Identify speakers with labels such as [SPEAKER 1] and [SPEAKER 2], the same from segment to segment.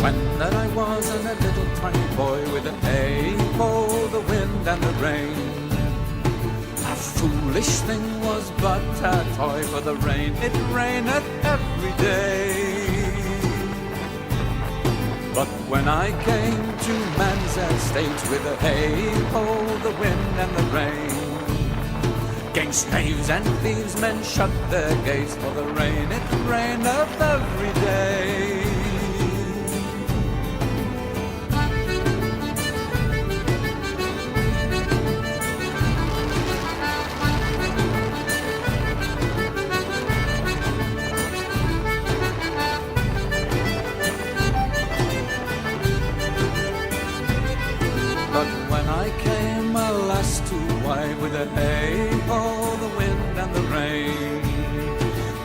[SPEAKER 1] When that I was a little tiny boy, with a hey-ho, the wind and the rain. A foolish thing was but a toy, for the rain, it raineth every day. But when I came to man's estate, with a hey-ho, the wind and the rain, 'gainst knaves and thieves men shut their gates, for the rain, it raineth every day. But when I came, alas, to wife, with a hey-ho, the wind and the rain,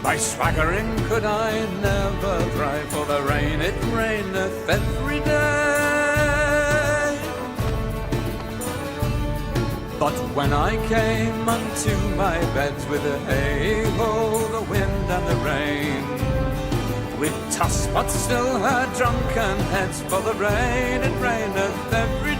[SPEAKER 1] by swaggering could I never thrive, for the rain, it raineth every day. But when I came unto my beds, with a hey-ho, the wind and the rain, with toss but still her drunken heads, for the rain, it raineth every